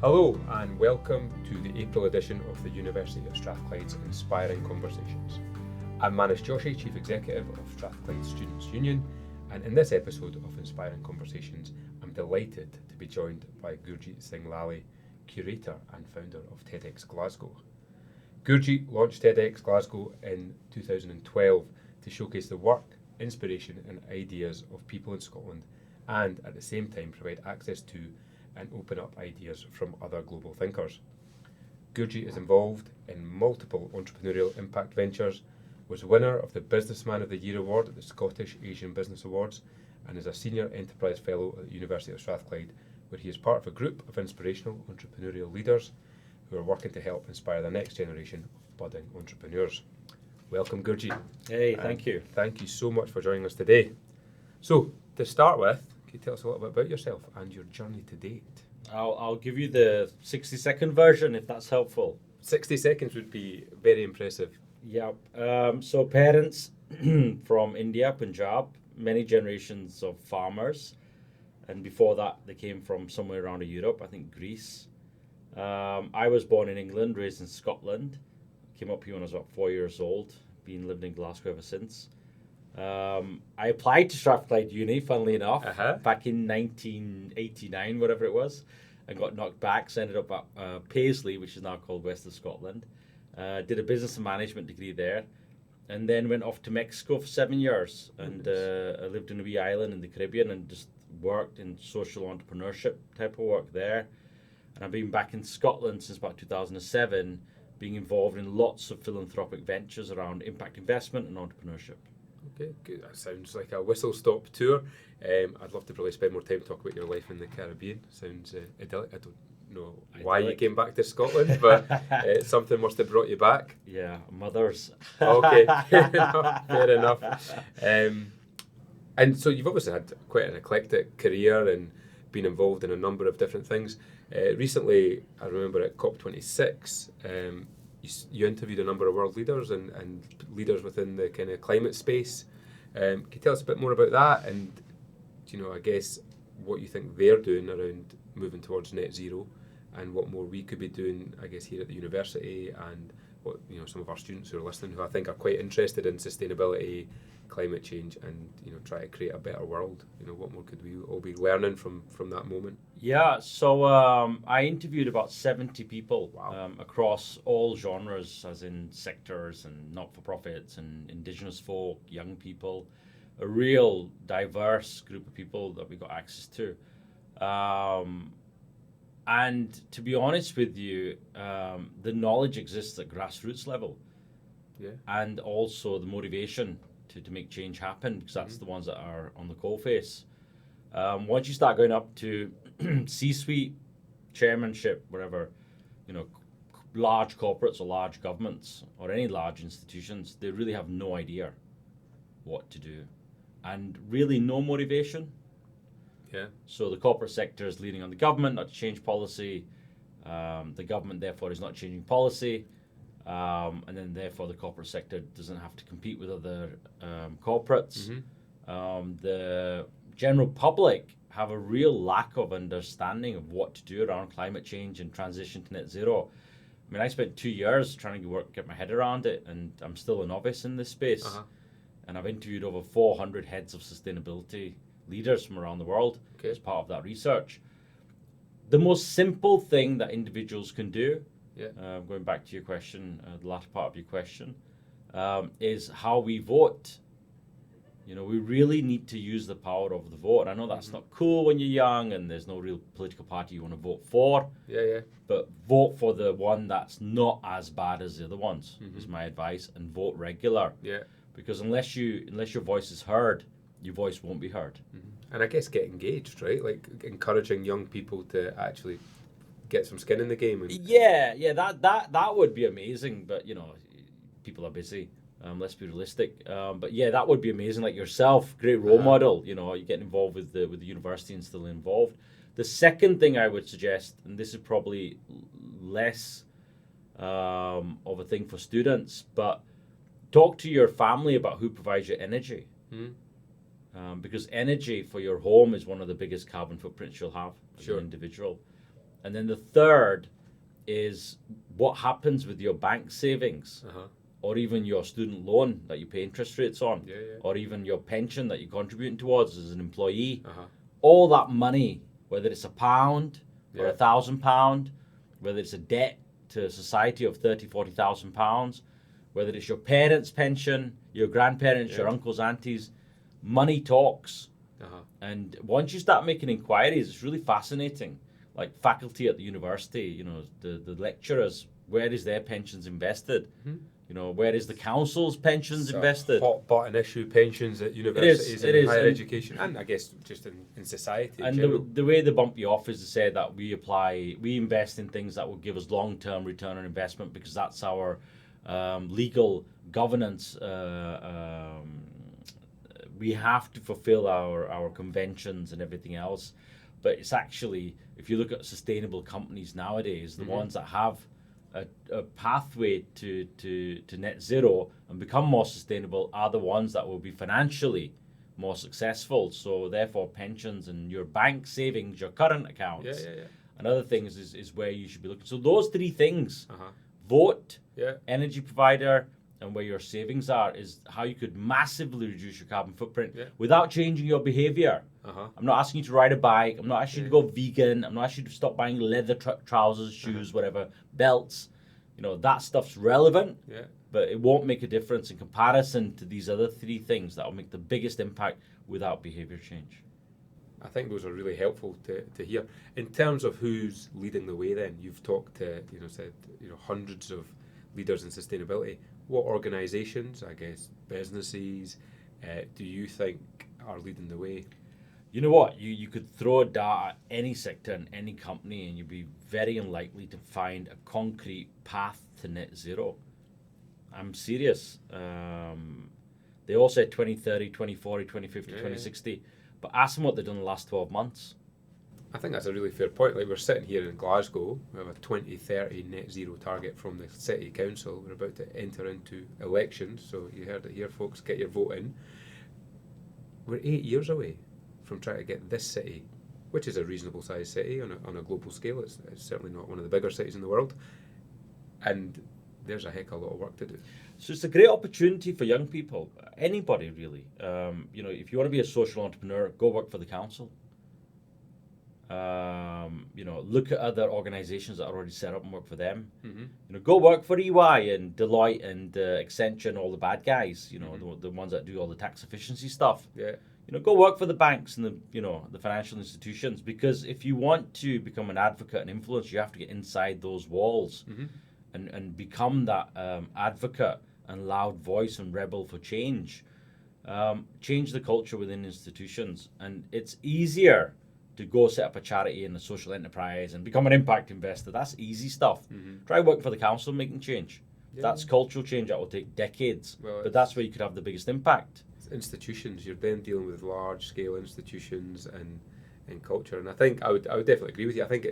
Hello and welcome to the April edition of the University of Strathclyde's Inspiring Conversations. I'm Manish Joshi, Chief Executive of Strathclyde Students Union, and in this episode of Inspiring Conversations, I'm delighted to be joined by Gurjit Singh Lalli, Curator and founder of TEDxGlasgow. Gurjit launched TEDxGlasgow in 2012 to showcase the work, inspiration and ideas of people in Scotland and at the same time provide access to and open up ideas from other global thinkers. Gurjit is involved in multiple entrepreneurial impact ventures, was winner of the Businessman of the Year award at the Scottish Asian Business Awards, and is a Senior Enterprise Fellow at the University of Strathclyde, where he is part of a group of inspirational entrepreneurial leaders who are working to help inspire the next generation of budding entrepreneurs. Welcome, Gurjit. Hey, thank you. Thank you so much for joining us today. So, to start with, can you tell us a little bit about yourself and your journey to date? I'll give you the 60-second version if that's helpful. 60 seconds would be very impressive. Yeah. So parents from India, Punjab, many generations of farmers. And before that, they came from somewhere around Europe, I think Greece. I was born in England, raised in Scotland. Came up here when I was about 4 years old. Been living in Glasgow ever since. I applied to Strathclyde Uni, funnily enough, back in 1989, whatever it was, and got knocked back. So I ended up at Paisley, which is now called West of Scotland. Did a business and management degree there, and then went off to Mexico for 7 years. And I lived in a wee island in the Caribbean and just worked in social entrepreneurship type of work there. And I've been back in Scotland since about 2007, being involved in lots of philanthropic ventures around impact investment and entrepreneurship. Okay, good. That sounds like a whistle-stop tour. I'd love to probably spend more time talking about your life in the Caribbean. Sounds idyllic. I don't know why you came back to Scotland, but something must have brought you back. Yeah, mothers. Okay, fair enough. And so you've obviously had quite an eclectic career and been involved in a number of different things. Recently, I remember at COP26, you interviewed a number of world leaders and leaders within the kind of climate space. Can you tell us a bit more about that and, I guess what you think they're doing around moving towards net zero and what more we could be doing, I guess, here at the university and what, some of our students who are listening who I think are quite interested in sustainability, climate change and, try to create a better world. What more could we all be learning from that moment? Yeah, so I interviewed about 70 people. Wow. Across all genres, as in sectors and not-for-profits and indigenous folk, young people, a real diverse group of people that we got access to. And to be honest with you, the knowledge exists at grassroots level. Yeah. And also the motivation to make change happen, because that's the ones that are on the coalface. Once you start going up to C-suite, chairmanship, whatever, large corporates or large governments or any large institutions, they really have no idea what to do and really no motivation. Yeah. So the corporate sector is leaning on the government not to change policy. The government, therefore, is not changing policy. And then, therefore, the corporate sector doesn't have to compete with other corporates. The general public have a real lack of understanding of what to do around climate change and transition to net zero. I mean, I spent 2 years trying to get my head around it, and I'm still a novice in this space. And I've interviewed over 400 heads of sustainability leaders from around the world as part of that research. The most simple thing that individuals can do, going back to your question, the latter part of your question, is how we vote. We really need to use the power of the vote. I know that's not cool when you're young and there's no real political party you want to vote for. Yeah. But vote for the one that's not as bad as the other ones, is my advice, and vote regular. Yeah. Because unless your voice is heard, your voice won't be heard. And I guess get engaged, right? Like encouraging young people to actually get some skin in the game. And That would be amazing. But people are busy. Let's be realistic. But yeah, that would be amazing. Like yourself, great role model. You're getting involved with the university and still involved. The second thing I would suggest, and this is probably less of a thing for students, but talk to your family about who provides your energy. Because energy for your home is one of the biggest carbon footprints you'll have as an individual. And then the third is what happens with your bank savings, or even your student loan that you pay interest rates on, or even your pension that you're contributing towards as an employee. All that money, whether it's £1 or £1,000, whether it's a debt to society of £30,000-40,000, whether it's your parents' pension, your grandparents, your uncles, aunties, money talks. And once you start making inquiries, it's really fascinating. Like faculty at the university, you know, the lecturers, where is their pensions invested? You know, where is the council's pensions invested? Hot button issue, pensions at universities and higher education, and I guess just in society. And the way they bump you off is to say that we invest in things that will give us long-term return on investment because that's our legal governance. We have to fulfill our conventions and everything else. But it's actually, if you look at sustainable companies nowadays, the ones that have a pathway to net zero and become more sustainable are the ones that will be financially more successful. So therefore, pensions and your bank savings, your current accounts, and other things is where you should be looking. So those three things, vote, energy provider, and where your savings are, is how you could massively reduce your carbon footprint without changing your behavior. I'm not asking you to ride a bike. I'm not asking you to go vegan. I'm not asking you to stop buying leather trousers, shoes, whatever, belts. You know, that stuff's relevant, but it won't make a difference in comparison to these other three things that will make the biggest impact without behavior change. I think those are really helpful to hear. In terms of who's leading the way then, you've talked to, hundreds of leaders in sustainability. What organisations, I guess, businesses, do you think are leading the way? You know what? You could throw a dart at any sector and any company and you'd be very unlikely to find a concrete path to net zero. I'm serious. They all said 2030, 2040, 2050, 2060. But ask them what they've done in the last 12 months. I think that's a really fair point. Like, we're sitting here in Glasgow, we have a 2030 net zero target from the City Council. We're about to enter into elections, so you heard it here, folks, get your vote in. We're 8 years away from trying to get this city, which is a reasonable sized city on a global scale. It's certainly not one of the bigger cities in the world. And there's a heck of a lot of work to do. So it's a great opportunity for young people, anybody really. If you want to be a social entrepreneur, go work for the council. Look at other organizations that are already set up and work for them. Go work for EY and Deloitte and Accenture and all the bad guys, the ones that do all the tax efficiency stuff. Go work for the banks and the financial institutions, because if you want to become an advocate and influence, you have to get inside those walls and become that advocate and loud voice and rebel for change. Change the culture within institutions. And it's easier to go set up a charity and a social enterprise and become an impact investor. That's easy stuff. Try working for the council making change. That's cultural change that will take decades, but that's where you could have the biggest impact. Institutions, you're then dealing with large scale institutions and culture, and I think I would definitely agree with you. I think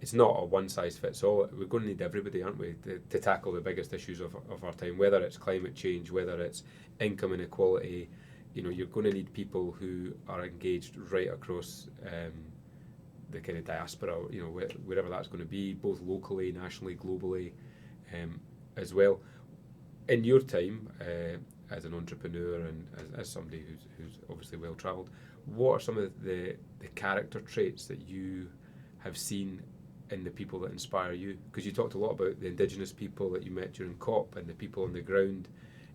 it's not a one size fits all. We're going to need everybody, aren't we, to tackle the biggest issues of our time, whether it's climate change, whether it's income inequality. You're going to need people who are engaged right across the kind of diaspora, wherever that's going to be, both locally, nationally, globally, as well. In your time as an entrepreneur and as somebody who's obviously well travelled, what are some of the character traits that you have seen in the people that inspire you? Because you talked a lot about the Indigenous people that you met during COP and the people on the ground.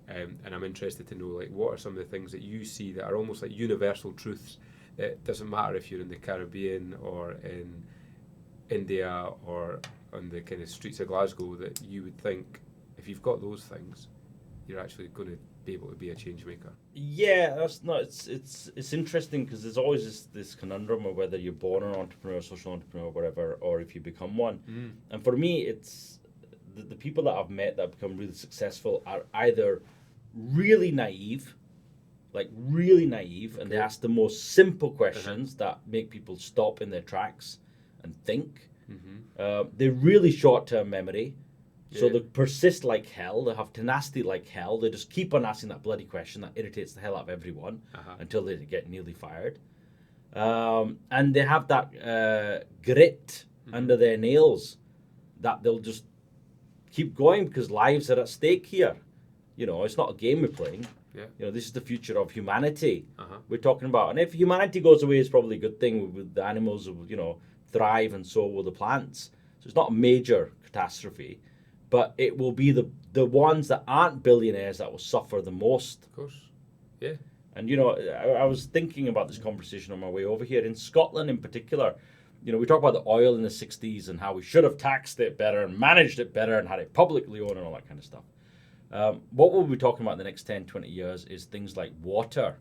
And I'm interested to know, what are some of the things that you see that are almost like universal truths? It doesn't matter if you're in the Caribbean or in India or on the kind of streets of Glasgow, that you would think if you've got those things, you're actually going to be able to be a change maker. Yeah, it's interesting because there's always this conundrum of whether you're born an entrepreneur, social entrepreneur, whatever, or if you become one. And for me, it's the people that I've met that become really successful are either really naive, and they ask the most simple questions that make people stop in their tracks and think. They're really short-term memory, so they persist like hell. They have tenacity like hell. They just keep on asking that bloody question that irritates the hell out of everyone until they get nearly fired. And they have that grit under their nails, that they'll just keep going because lives are at stake here. You know, it's not a game we're playing. Yeah. You know, this is the future of humanity Uh-huh. we're talking about. And if humanity goes away, it's probably a good thing. With the animals will, you know, thrive, and so will the plants. So it's not a major catastrophe, but it will be the ones that aren't billionaires that will suffer the most. Of course. Yeah. And, you know, I was thinking about this conversation on my way over here. In Scotland in particular, you know, we talk about the oil in the 60s and how we should have taxed it better and managed it better and had it publicly owned and all that kind of stuff. What we'll be talking about in the next 10, 20 years is things like water.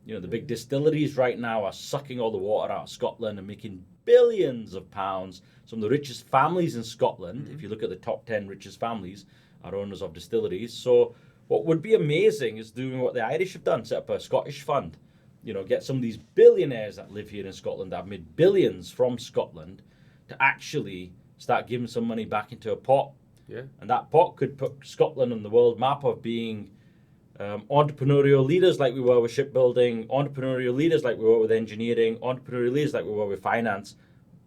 You know, the big distilleries right now are sucking all the water out of Scotland and making billions of pounds. Some of the richest families in Scotland, if you look at the top 10 richest families, are owners of distilleries. So what would be amazing is doing what the Irish have done, set up a Scottish fund. You know, get some of these billionaires that live here in Scotland that have made billions from Scotland to actually start giving some money back into a pot. Yeah. And that pot could put Scotland on the world map of being entrepreneurial leaders like we were with shipbuilding, entrepreneurial leaders like we were with engineering, entrepreneurial leaders like we were with finance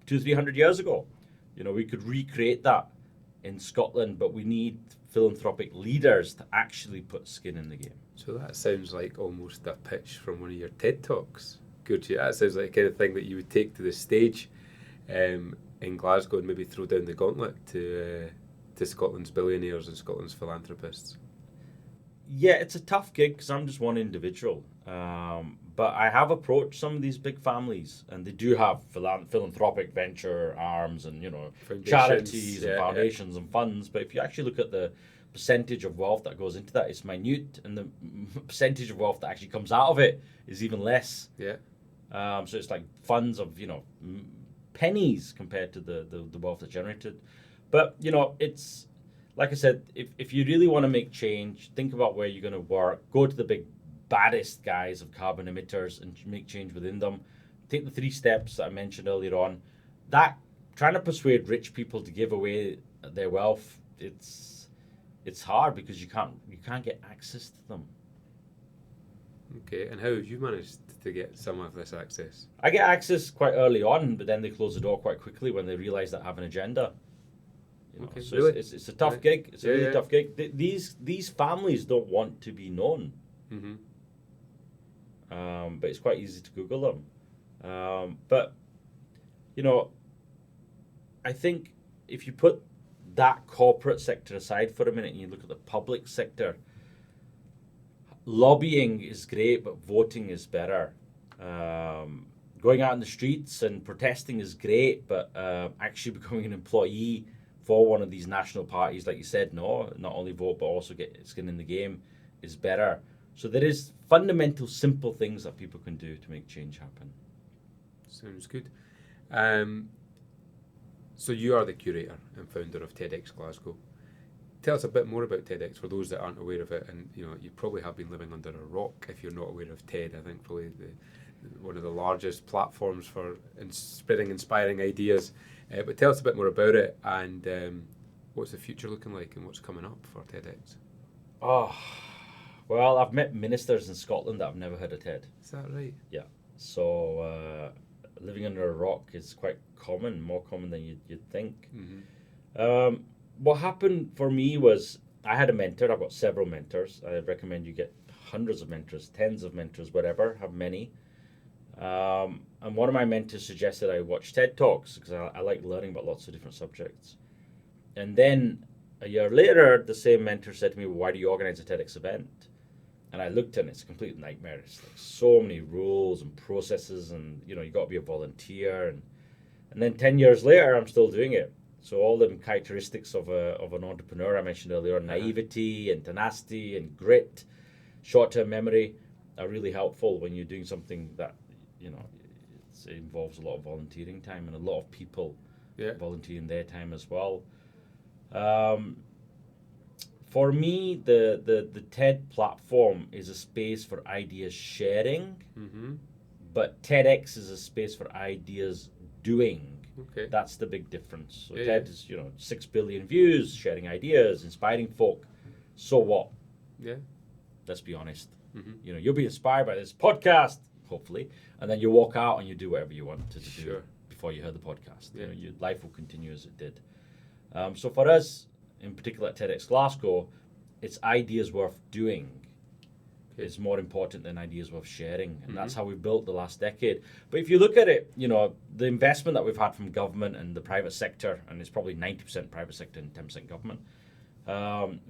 200-300 years ago. You know, we could recreate that in Scotland, but we need philanthropic leaders to actually put skin in the game. So that sounds like almost a pitch from one of your TED Talks, Gurjit. That sounds like the kind of thing that you would take to the stage in Glasgow and maybe throw down the gauntlet to Scotland's billionaires and Scotland's philanthropists. Yeah, it's a tough gig because I'm just one individual. But I have approached some of these big families, and they do have philanthropic venture arms and, you know, charities and foundations and funds. But if you actually look at the percentage of wealth that goes into that, it's minute, and the percentage of wealth that actually comes out of it is even less. Yeah. So it's like funds of, you know, pennies compared to the wealth that's generated. But, you know, it's, like I said, if you really want to make change, think about where you're going to work. Go to the big, baddest guys of carbon emitters and make change within them. Take the 3 steps that I mentioned earlier on. That, trying to persuade rich people to give away their wealth, it's hard because you can't get access to them. Okay, and how have you managed to get some of this access? I get access quite early on, but then they close the door quite quickly when they realize they have an agenda. You know, okay, so really? it's a tough gig. It's a really tough gig. These families don't want to be known. Mm-hmm. But it's quite easy to Google them. But, you know, I think if you put that corporate sector aside for a minute and you look at the public sector, lobbying is great, but voting is better. Going out in the streets and protesting is great, but actually becoming an employee for one of these national parties, like you said, no, not only vote, but also get skin in the game is better. So there is fundamental, simple things that people can do to make change happen. Sounds good. So you are the curator and founder of TEDxGlasgow. Tell us a bit more about TEDx for those that aren't aware of it. And you know, you probably have been living under a rock if you're not aware of TED. I think probably one of the largest platforms for spreading inspiring ideas. But tell us a bit more about it and what's the future looking like and what's coming up for TEDx. Oh, well, I've met ministers in Scotland that have never heard of TED. Is that right? Yeah. So living under a rock is quite common, more common than you'd think. Mm-hmm. What happened for me was I had a mentor. I've got several mentors. I recommend you get hundreds of mentors, tens of mentors, whatever, have many. And one of my mentors suggested I watch TED Talks because I like learning about lots of different subjects. And then a year later, the same mentor said to me, well, why do you organize a TEDx event? And I looked and it's a complete nightmare. It's like so many rules and processes and, you know, you got to be a volunteer. And then 10 years later, I'm still doing it. So all the characteristics of an entrepreneur I mentioned earlier, naivety and tenacity and grit, short-term memory, are really helpful when you're doing something that, you know, it involves a lot of volunteering time and a lot of people volunteering their time as well. For me, the TED platform is a space for ideas sharing, but TEDx is a space for ideas doing. Okay. That's the big difference. So TED is, you know, 6 billion views, sharing ideas, inspiring folk. So what? Yeah. Let's be honest. Mm-hmm. You know, you'll be inspired by this podcast, hopefully, and then you walk out and you do whatever you want to do before you heard the podcast. Yeah. Your life will continue as it did. So for us, in particular at TEDxGlasgow, it's ideas worth doing. It's more important than ideas worth sharing, and that's how we've built the last decade. But if you look at it, the investment that we've had from government and the private sector, and it's probably 90% private sector and 10% government,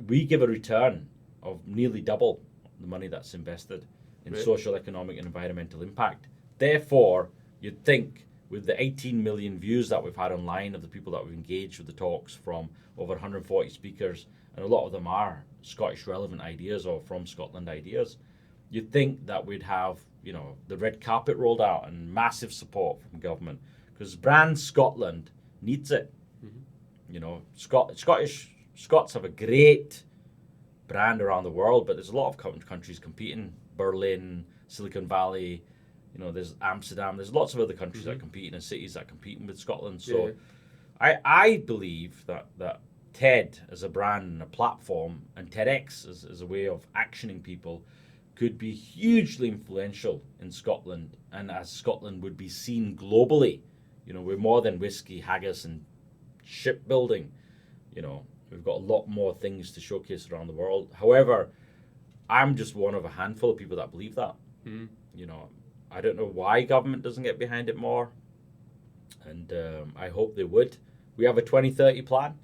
we give a return of nearly double the money that's invested in social, economic, and environmental impact. Therefore, you'd think with the 18 million views that we've had online of the people that we've engaged with the talks from over 140 speakers, and a lot of them are Scottish relevant ideas or from Scotland ideas, you'd think that we'd have, the red carpet rolled out and massive support from government, because brand Scotland needs it. Scots have a great brand around the world, but there's a lot of countries competing. Berlin, Silicon Valley, there's Amsterdam, there's lots of other countries that are competing and cities that are competing with Scotland. So I believe that TED as a brand and a platform, and TEDx as a way of actioning people, could be hugely influential in Scotland, and as Scotland would be seen globally. We're more than whiskey, haggis, and shipbuilding. We've got a lot more things to showcase around the world. However, I'm just one of a handful of people that believe that. I don't know why government doesn't get behind it more, and I hope they would. We have a 2030 plan.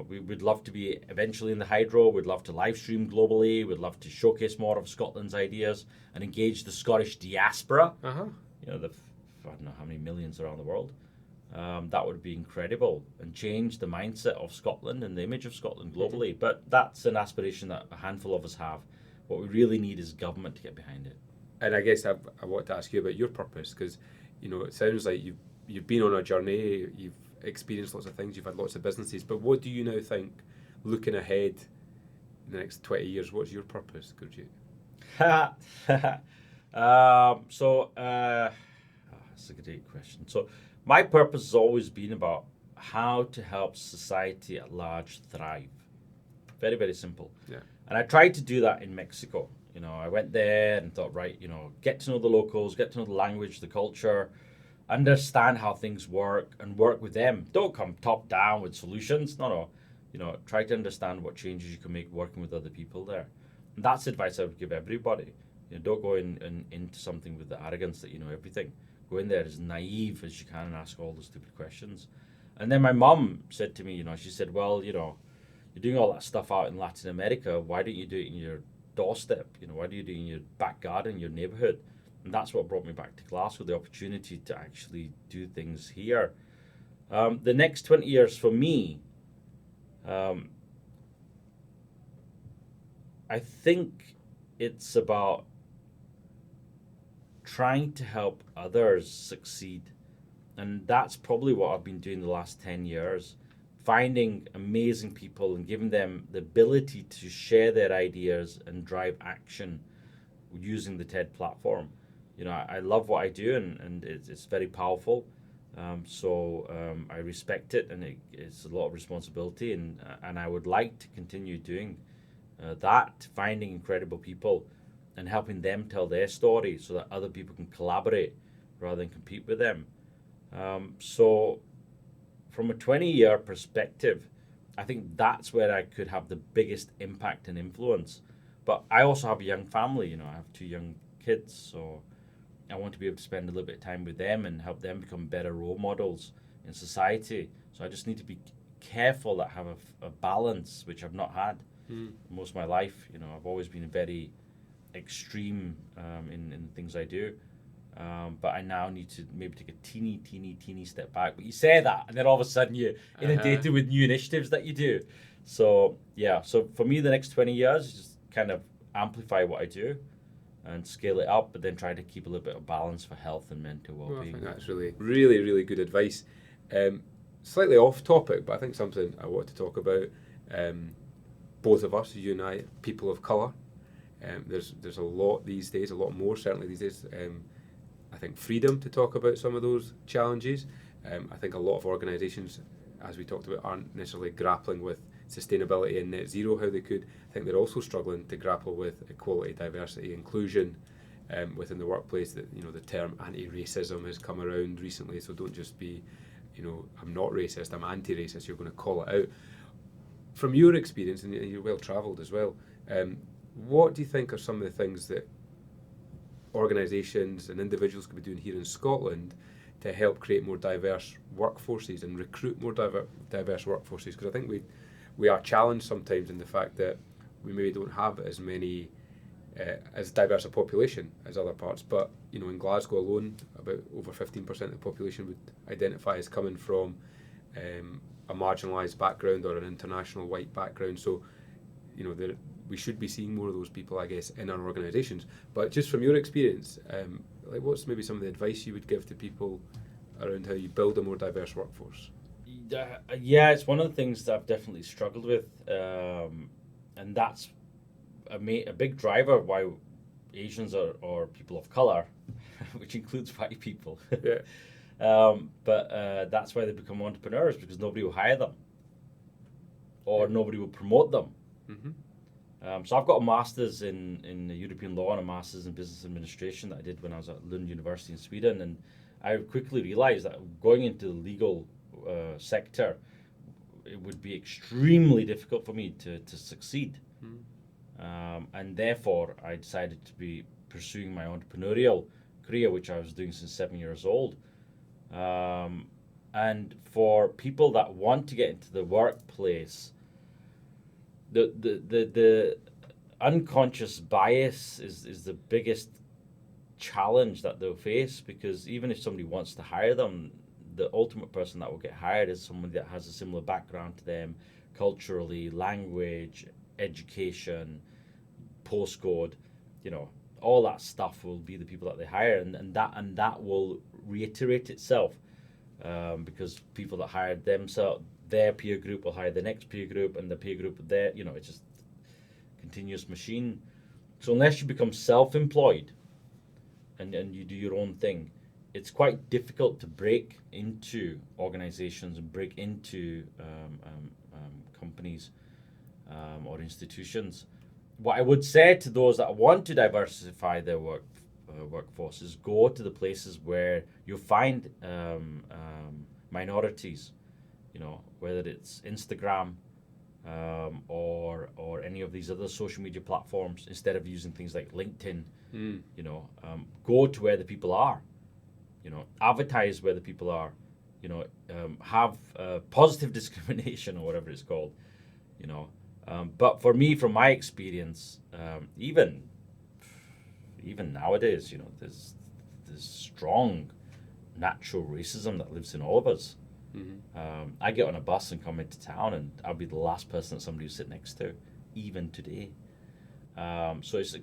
We would love to be eventually in the hydro. We'd love to live stream globally. We'd love to showcase more of Scotland's ideas and engage the Scottish diaspora. I don't know how many millions around the world. That would be incredible and change the mindset of Scotland and the image of Scotland globally. But that's an aspiration that a handful of us have. What we really need is government to get behind it. And I guess I want to ask you about your purpose, because it sounds like you've been on a journey, you've experienced lots of things, you've had lots of businesses, but what do you now think, looking ahead in the next 20 years, what's your purpose, Gurjit? That's a great question. So my purpose has always been about how to help society at large thrive. Very, very simple. Yeah. And I tried to do that in Mexico. I went there and thought, get to know the locals, get to know the language, the culture, understand how things work, and work with them. Don't come top down with solutions. No. Try to understand what changes you can make working with other people there. And that's advice I would give everybody. Don't go into something with the arrogance that you know everything. Go in there as naive as you can and ask all the stupid questions. And then my mum said to me, she said, well, you're doing all that stuff out in Latin America. Why don't you do it in your doorstep? Why do you do it in your back garden, your neighborhood? And that's what brought me back to Glasgow, the opportunity to actually do things here. The next 20 years for me, I think it's about trying to help others succeed. And that's probably what I've been doing the last 10 years. Finding amazing people and giving them the ability to share their ideas and drive action using the TED platform. I love what I do, and it's very powerful. I respect it, and it's a lot of responsibility, and I would like to continue doing that, finding incredible people and helping them tell their story so that other people can collaborate rather than compete with them. So from a 20-year perspective, I think that's where I could have the biggest impact and influence. But I also have a young family, I have 2 young kids, so I want to be able to spend a little bit of time with them and help them become better role models in society. So I just need to be careful that I have a balance, which I've not had most of my life. I've always been very extreme in the things I do. But I now need to maybe take a teeny step back. But you say that, and then all of a sudden you're inundated with new initiatives that you do. So for me, the next 20 years is just kind of amplify what I do and scale it up, but then try to keep a little bit of balance for health and mental well-being. Well, I think that's really good advice. Slightly off topic, but I think something I want to talk about. Both of us, you and I, people of colour. There's a lot these days, a lot more certainly these days. I think freedom to talk about some of those challenges. I think a lot of organisations, as we talked about, aren't necessarily grappling with sustainability and net zero how they could. I think they're also struggling to grapple with equality, diversity, inclusion, within the workplace, that the term anti-racism has come around recently. So don't just be, I'm not racist, I'm anti-racist. You're going to call it out. From your experience, and you're well travelled as well, what do you think are some of the things that organisations and individuals could be doing here in Scotland to help create more diverse workforces and recruit more diverse workforces? Because I think we are challenged sometimes in the fact that we maybe don't have as many as diverse a population as other parts, but in Glasgow alone, about over 15% of the population would identify as coming from a marginalised background or an international white background. So we should be seeing more of those people, I guess, in our organisations. But just from your experience, what's maybe some of the advice you would give to people around how you build a more diverse workforce? Yeah, it's one of the things that I've definitely struggled with, and that's a big driver why Asians or people of colour, which includes white people, but that's why they become entrepreneurs, because nobody will hire them or nobody will promote them. Mm-hmm. So I've got a master's in European law and a master's in business administration that I did when I was at Lund University in Sweden, and I quickly realised that going into the legal sector, it would be extremely difficult for me to succeed. Mm. And therefore, I decided to be pursuing my entrepreneurial career, which I was doing since 7 years old. And for people that want to get into the workplace, the unconscious bias is the biggest challenge that they'll face, because even if somebody wants to hire them, the ultimate person that will get hired is someone that has a similar background to them, culturally, language, education, postcode, all that stuff will be the people that they hire, and that will reiterate itself, because people that hired themselves, their peer group will hire the next peer group, and the peer group there, it's just a continuous machine. So unless you become self-employed and you do your own thing, it's quite difficult to break into organizations and break into companies or institutions. What I would say to those that want to diversify their workforce is go to the places where you find minorities, whether it's Instagram or any of these other social media platforms, instead of using things like LinkedIn. Go to where the people are, advertise where the people are, have positive discrimination or whatever it's called, but for me, from my experience, even nowadays, there's strong natural racism that lives in all of us. Mm-hmm. I get on a bus and come into town, and I'll be the last person that somebody will sit next to, even today. So it's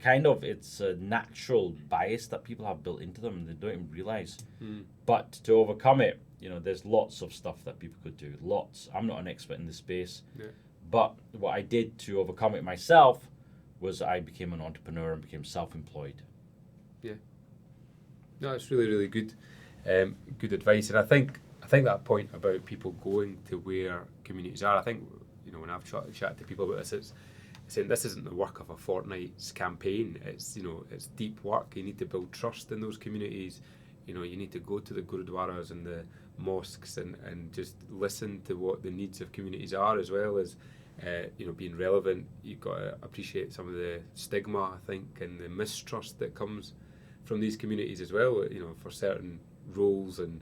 a natural bias that people have built into them, and they don't even realize. Mm. But to overcome it, there's lots of stuff that people could do. Lots. I'm not an expert in this space. Yeah. But what I did to overcome it myself was I became an entrepreneur and became self-employed. Yeah. No, it's really, really good. Good advice. And I think that point about people going to where communities are, I think, when I've chatted to people about this, it's saying this isn't the work of a fortnight's campaign. It's, it's deep work. You need to build trust in those communities. You need to go to the gurudwaras and the mosques and just listen to what the needs of communities are, as well as being relevant. You've got to appreciate some of the stigma, I think, and the mistrust that comes from these communities as well, for certain roles and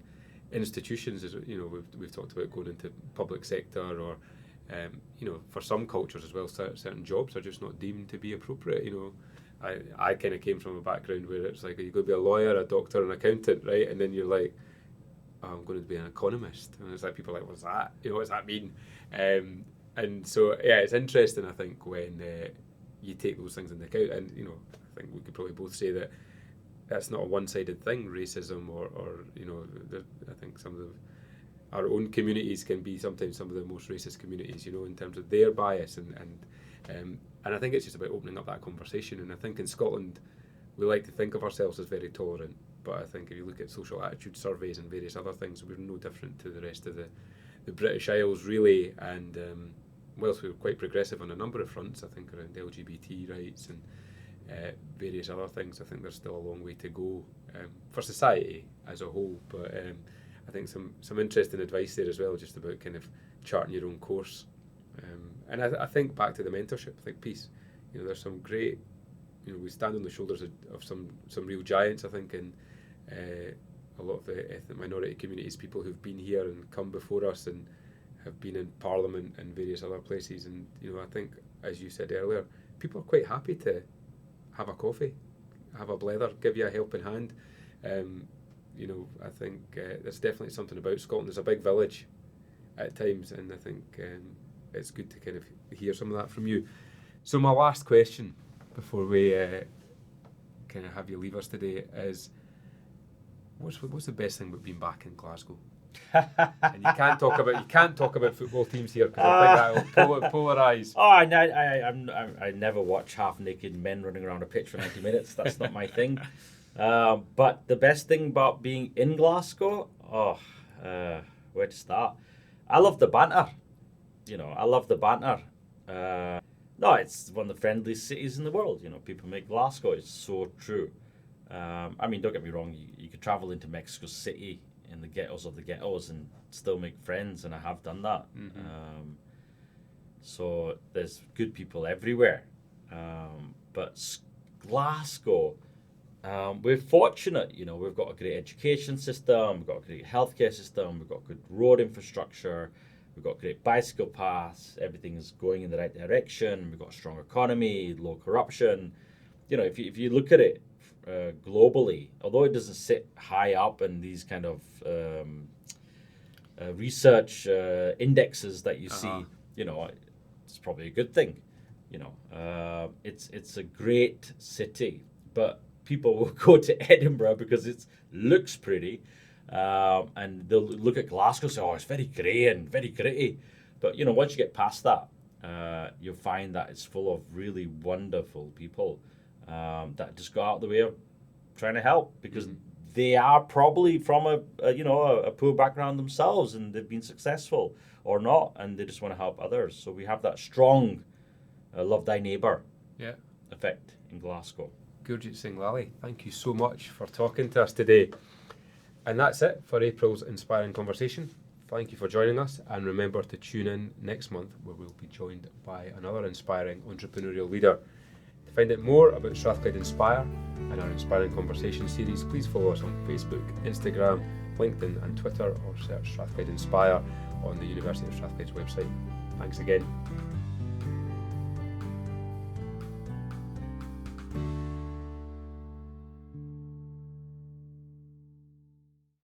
institutions. As we've talked about going into public sector, or for some cultures as well, certain jobs are just not deemed to be appropriate. I kind of came from a background where it's like, you got to be a lawyer, a doctor, an accountant, right? And then you're like, I'm going to be an economist, and it's like, people are like, what's that? What does that mean? And so, yeah, it's interesting, I think, when you take those things into account. And I think we could probably both say that that's not a one-sided thing, racism, or I think some of our own communities can be sometimes some of the most racist communities, in terms of their bias, and I think it's just about opening up that conversation. And I think in Scotland, we like to think of ourselves as very tolerant, but I think if you look at social attitude surveys and various other things, we're no different to the rest of the British Isles, really. And whilst we're quite progressive on a number of fronts, I think around LGBT rights and various other things. I think there's still a long way to go for society as a whole, but I think some interesting advice there as well, just about kind of charting your own course. And I think back to the mentorship, I think piece, there's some great, we stand on the shoulders of some real giants, I think, in a lot of the ethnic minority communities, people who've been here and come before us and have been in Parliament and various other places. And, I think, as you said earlier, people are quite happy to have a coffee, have a blether, give you a helping hand. I think there's definitely something about Scotland. There's a big village at times, and I think it's good to kind of hear some of that from you. So my last question before we kind of have you leave us today is, what's the best thing about being back in Glasgow? And you can't talk about football teams here, because I think that will polarise. Oh, I never watch half-naked men running around a pitch for 90 minutes. That's not my thing. But the best thing about being in Glasgow, where to start? I love the banter. I love the banter. No, it's one of the friendliest cities in the world. People make Glasgow. It's so true. Don't get me wrong. You could travel into Mexico City in the ghettos of the ghettos and still make friends, and I have done that. Mm-hmm. So there's good people everywhere. But Glasgow, we're fortunate. We've got a great education system. We've got a great healthcare system. We've got good road infrastructure. We've got great bicycle paths. Everything is going in the right direction. We've got a strong economy, low corruption. If you look at it globally, although it doesn't sit high up in these kind of research indexes that you see, it's probably a good thing. It's a great city, but people will go to Edinburgh because it looks pretty. And they'll look at Glasgow and say, it's very grey and very gritty. But, once you get past that, you'll find that it's full of really wonderful people that just go out of the way of trying to help, because they are probably from a poor background themselves, and they've been successful or not, and they just want to help others. So we have that strong love thy neighbour effect in Glasgow. Gurjit Singh Lalli, thank you so much for talking to us today. And that's it for April's Inspiring Conversation. Thank you for joining us, and remember to tune in next month, where we'll be joined by another inspiring entrepreneurial leader. To find out more about Strathclyde Inspire and our Inspiring Conversation series, please follow us on Facebook, Instagram, LinkedIn and Twitter, or search Strathclyde Inspire on the University of Strathclyde's website. Thanks again.